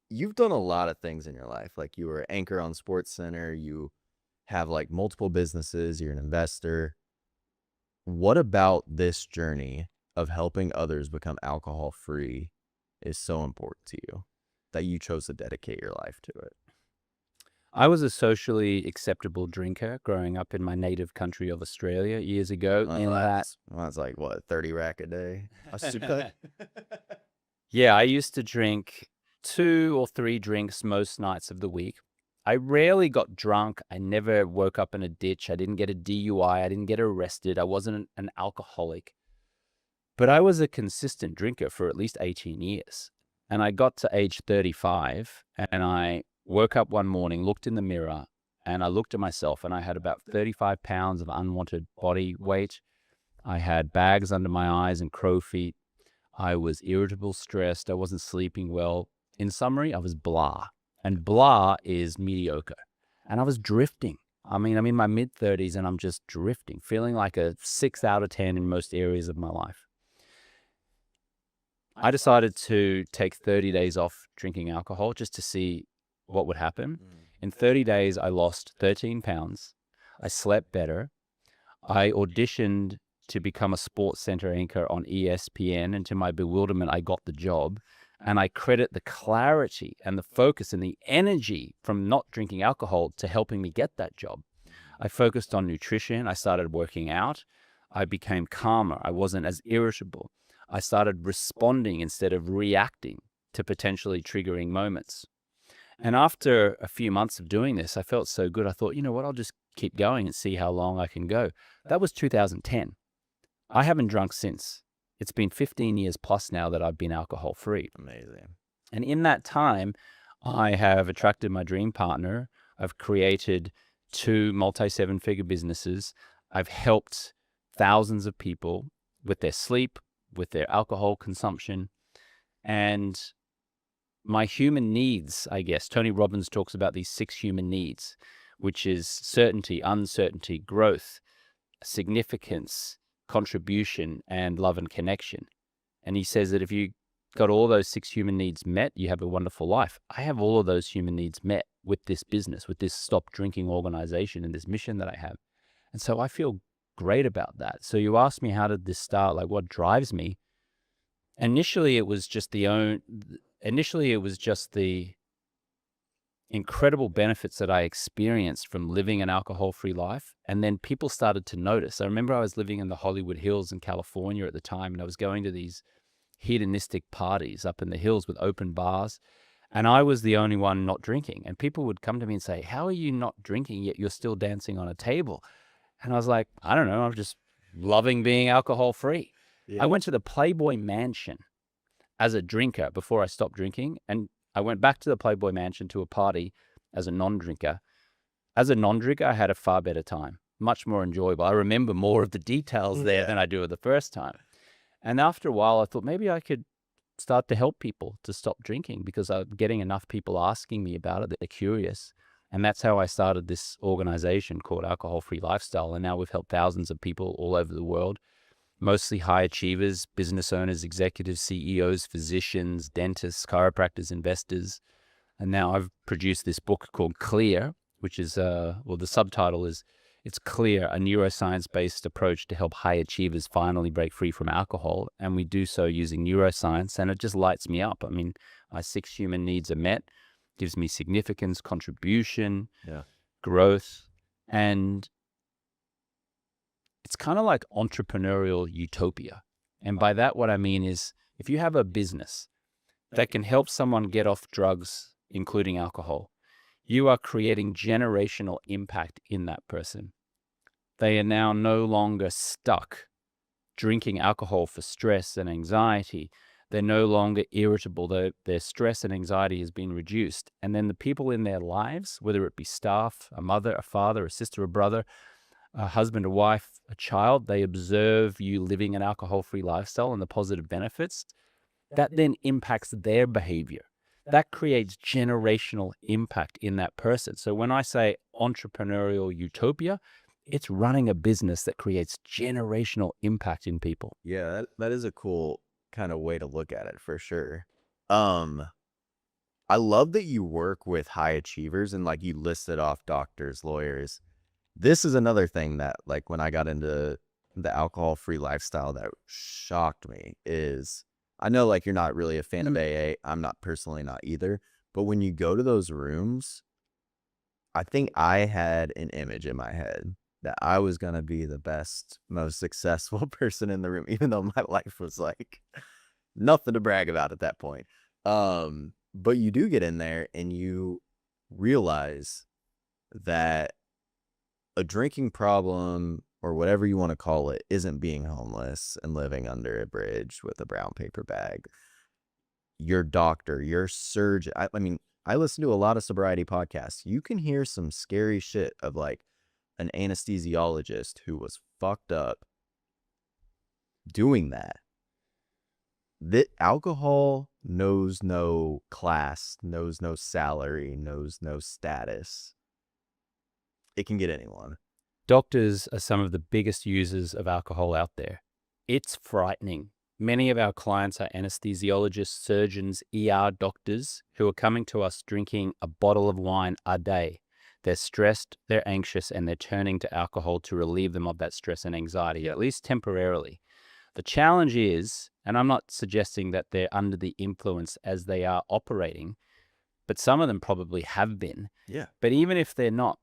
you've done a lot of things in your life. Like you were anchor on Sports Center, you have like multiple businesses, you're an investor. What about this journey of helping others become alcohol free is so important to you that you chose to dedicate your life to it? I was a socially acceptable drinker growing up in my native country of Australia years ago. In that, That's like what, 30 rack a day? A supe? yeah, I used to drink 2 or 3 drinks most nights of the week. I rarely got drunk. I never woke up in a ditch. I didn't get a DUI. I didn't get arrested. I wasn't an alcoholic. But I was a consistent drinker for at least 18 years. And I got to age 35 and I woke up one morning, looked in the mirror, and I looked at myself and I had about 35 pounds of unwanted body weight. I had bags under my eyes and crow feet. I was irritable, stressed. I wasn't sleeping well. In summary, I was blah. And blah is mediocre. And I was drifting. I mean, I'm in my mid 30s and I'm just drifting, feeling like a 6 out of 10 in most areas of my life. I decided to take 30 days off drinking alcohol just to see what would happen. In 30 days, I lost 13 pounds. I slept better. I auditioned to become a sports center anchor on ESPN, and to my bewilderment, I got the job. And I credit the clarity and the focus and the energy from not drinking alcohol to helping me get that job. I focused on nutrition. I started working out. I became calmer. I wasn't as irritable. I started responding instead of reacting to potentially triggering moments. And after a few months of doing this, I felt so good. I thought, you know what, I'll just keep going and see how long I can go. That was 2010. I haven't drunk since. It's been 15 years plus now that I've been alcohol free. Amazing. And in that time, I have attracted my dream partner. I've created 2 multi-7-figure businesses. I've helped thousands of people with their sleep, with their alcohol consumption, and my human needs, I guess. Tony Robbins talks about these 6 human needs, which is certainty, uncertainty, growth, significance, contribution, and love and connection. And he says that if you got all those 6 human needs met, you have a wonderful life. I have all of those human needs met with this business, with this stop drinking organization and this mission that I have. And so I feel great about that. So you asked me, how did this start? Like, what drives me? Initially, it was just the incredible benefits that I experienced from living an alcohol-free life. And then people started to notice. I remember I was living in the Hollywood Hills in California at the time, and I was going to these hedonistic parties up in the hills with open bars. And I was the only one not drinking. And people would come to me and say, how are you not drinking yet you're still dancing on a table? And I was like, I don't know. I'm just loving being alcohol-free. I Yeah. went to the Playboy Mansion as a drinker before I stopped drinking. And I went back to the Playboy Mansion to a party as a non-drinker. As a non-drinker, I had a far better time, much more enjoyable. I remember more of the details there than I do of the first time. And after a while, I thought maybe I could start to help people to stop drinking because I'm getting enough people asking me about it that they're curious. And that's how I started this organization called Alcohol Free Lifestyle. And now we've helped thousands of people all over the world, mostly high achievers, business owners, executives, CEOs, physicians, dentists, chiropractors, investors. And now I've produced this book called Clear, which is, the subtitle is, it's Clear, a neuroscience-based approach to help high achievers finally break free from alcohol. And we do so using neuroscience, and it just lights me up. I mean, my 6 human needs are met, gives me significance, contribution, Yeah. growth, and it's kind of like entrepreneurial utopia. And by that, what I mean is if you have a business that can help someone get off drugs, including alcohol, you are creating generational impact in that person. They are now no longer stuck drinking alcohol for stress and anxiety. They're no longer irritable. Their stress and anxiety has been reduced. And then the people in their lives, whether it be staff, a mother, a father, a sister, a brother, a husband, a wife, a child, they observe you living an alcohol-free lifestyle and the positive benefits. That then impacts their behavior. That creates generational impact in that person. So when I say entrepreneurial utopia, it's running a business that creates generational impact in people. Yeah, that is a cool kind of way to look at it for sure. Um, I love that you work with high achievers and like you listed off doctors, lawyers. This is another thing that like when I got into the alcohol-free lifestyle that shocked me is I know like you're not really a fan of AA. I'm not personally not either. But when you go to those rooms, I think I had an image in my head that I was gonna be the best, most successful person in the room, even though my life was like nothing to brag about at that point. But you do get in there and you realize that a drinking problem or whatever you want to call it isn't being homeless and living under a bridge with a brown paper bag. Your doctor, your surgeon. I mean, I listen to a lot of sobriety podcasts. You can hear some scary shit of like an anesthesiologist who was fucked up doing that. That alcohol knows no class, knows no salary, knows no status. It can get anyone. Doctors are some of the biggest users of alcohol out there. It's frightening. Many of our clients are anesthesiologists, surgeons, ER doctors who are coming to us drinking a bottle of wine a day. They're stressed, they're anxious, and they're turning to alcohol to relieve them of that stress and anxiety, at least temporarily. The challenge is, and I'm not suggesting that they're under the influence as they are operating, but some of them probably have been. Yeah. But even if they're not,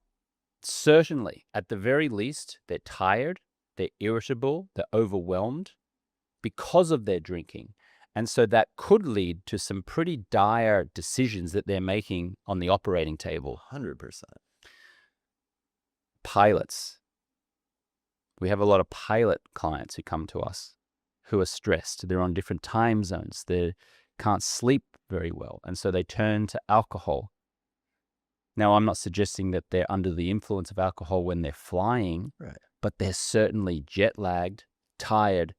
certainly, at the very least, they're tired, they're irritable, they're overwhelmed because of their drinking. And so that could lead to some pretty dire decisions that they're making on the operating table. 100%. Pilots. We have a lot of pilot clients who come to us who are stressed. They're on different time zones. They can't sleep very well. And so they turn to alcohol. Now, I'm not suggesting that they're under the influence of alcohol when they're flying, Right. but they're certainly jet lagged, tired,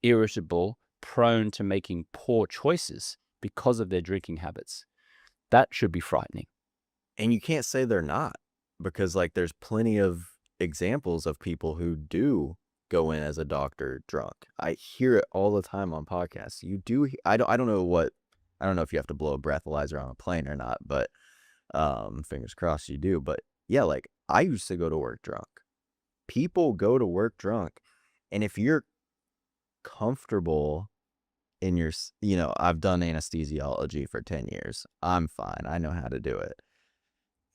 irritable, prone to making poor choices because of their drinking habits. That should be frightening. And you can't say they're not because like there's plenty of examples of people who do go in as a doctor drunk. I hear it all the time on podcasts. You do I don't know if you have to blow a breathalyzer on a plane or not, but fingers crossed you do. But yeah, like I used to go to work drunk. People go to work drunk. And if you're comfortable in your, I've done anesthesiology for 10 years. I'm fine. I know how to do it.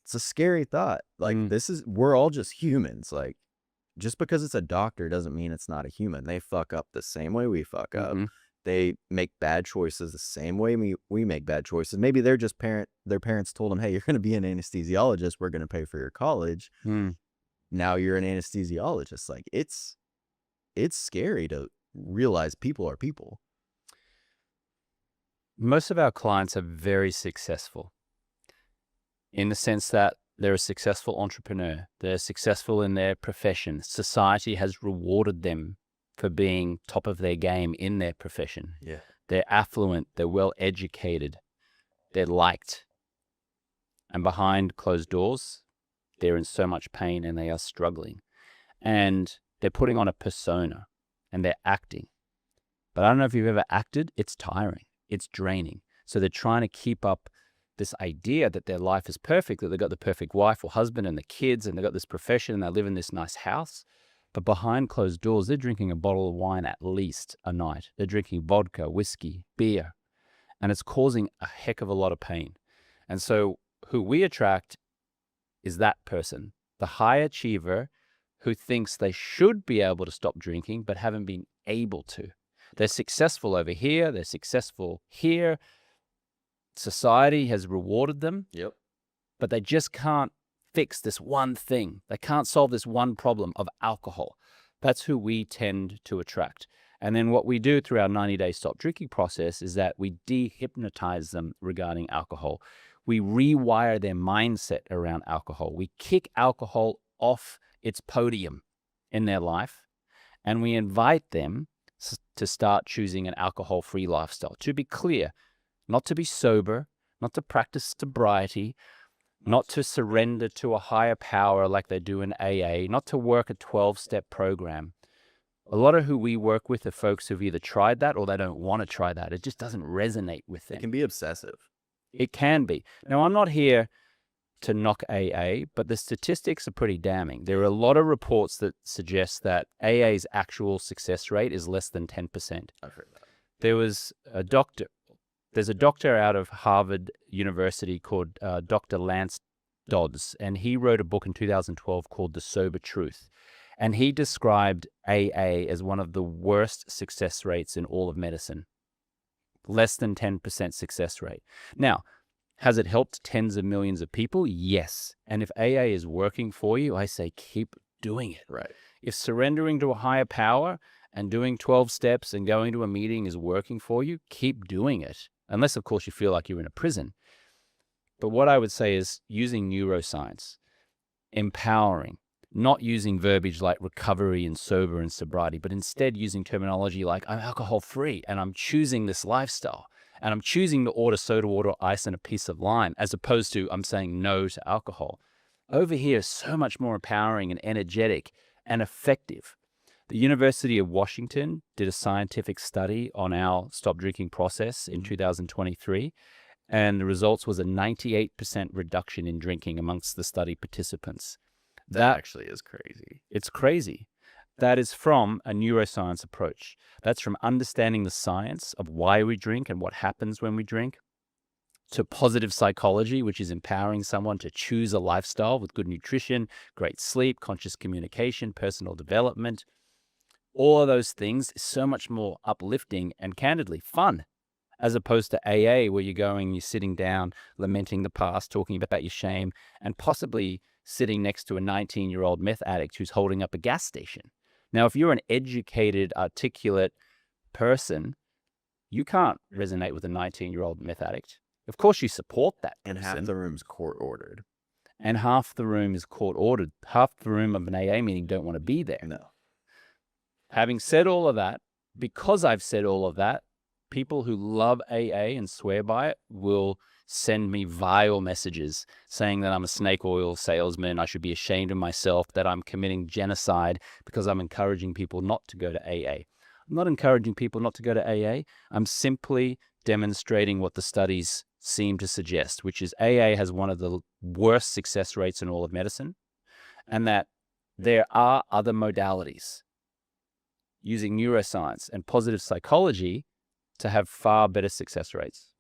It's a scary thought. Like we're all just humans. Like just because it's a doctor doesn't mean it's not a human. They fuck up the same way we fuck up. They make bad choices the same way we make bad choices. Maybe they're just their parents told them, hey, you're going to be an anesthesiologist. We're going to pay for your college. Now you're an anesthesiologist. Like it's scary to realize people are people. Most of our clients are very successful in the sense that they're a successful entrepreneur. They're successful in their profession. Society has rewarded them for being top of their game in their profession. Yeah. They're affluent. They're well educated. They're liked. And behind closed doors, they're in so much pain and they are struggling. And they're putting on a persona and they're acting. But I don't know if you've ever acted. It's tiring. It's draining. So they're trying to keep up this idea that their life is perfect, that they've got the perfect wife or husband and the kids, and they've got this profession and they live in this nice house. But behind closed doors, they're drinking a bottle of wine at least a night. They're drinking vodka, whiskey, beer, and it's causing a heck of a lot of pain. And so who we attract is that person, the high achiever who thinks they should be able to stop drinking but haven't been able to. They're successful over here. They're successful here. Society has rewarded them. Yep. But they just can't fix this one thing. They can't solve this one problem of alcohol. That's who we tend to attract. And then what we do through our 90-day stop drinking process is that we dehypnotize them regarding alcohol. We rewire their mindset around alcohol. We kick alcohol off its podium in their life, and we invite them to start choosing an alcohol-free lifestyle. To be clear, not to be sober, not to practice sobriety, not to surrender to a higher power like they do in AA, not to work a 12-step program. A lot of who we work with are folks who've either tried that or they don't want to try that. It just doesn't resonate with them. It can be obsessive. It can be. Now, I'm not here to knock AA, but the statistics are pretty damning. There are a lot of reports that suggest that AA's actual success rate is less than 10%. I've heard that. There's a doctor out of Harvard University called Dr. Lance Dodds, and he wrote a book in 2012 called The Sober Truth. And he described AA as one of the worst success rates in all of medicine. Less than 10% success rate. Now, has it helped tens of millions of people? Yes. And if AA is working for you, I say keep doing it. Right. If surrendering to a higher power and doing 12 steps and going to a meeting is working for you, keep doing it. Unless, of course, you feel like you're in a prison. But what I would say is using neuroscience, empowering, not using verbiage like recovery and sober and sobriety, but instead using terminology like I'm alcohol free and I'm choosing this lifestyle and I'm choosing to order soda water, ice, and a piece of lime, as opposed to I'm saying no to alcohol. Over here, so much more empowering and energetic and effective. The University of Washington did a scientific study on our stop drinking process in 2023, and the results was a 98% reduction in drinking amongst the study participants. That actually is crazy. It's crazy. That is from a neuroscience approach. That's from understanding the science of why we drink and what happens when we drink, to positive psychology, which is empowering someone to choose a lifestyle with good nutrition, great sleep, conscious communication, personal development. All of those things is so much more uplifting and candidly fun, as opposed to AA, where you're sitting down, lamenting the past, talking about your shame, and possibly sitting next to a 19-year-old meth addict who's holding up a gas station. Now, if you're an educated, articulate person, you can't resonate with a 19-year-old meth addict. Of course, you support that And half person. the room's court ordered. And half the room is court ordered. Half the room of an AA meeting don't want to be there. No. Having said all of that, because I've said all of that, people who love AA and swear by it will send me vile messages saying that I'm a snake oil salesman, I should be ashamed of myself, that I'm committing genocide because I'm encouraging people not to go to AA. I'm not encouraging people not to go to AA. I'm simply demonstrating what the studies seem to suggest, which is AA has one of the worst success rates in all of medicine, and that there are other modalities using neuroscience and positive psychology to have far better success rates.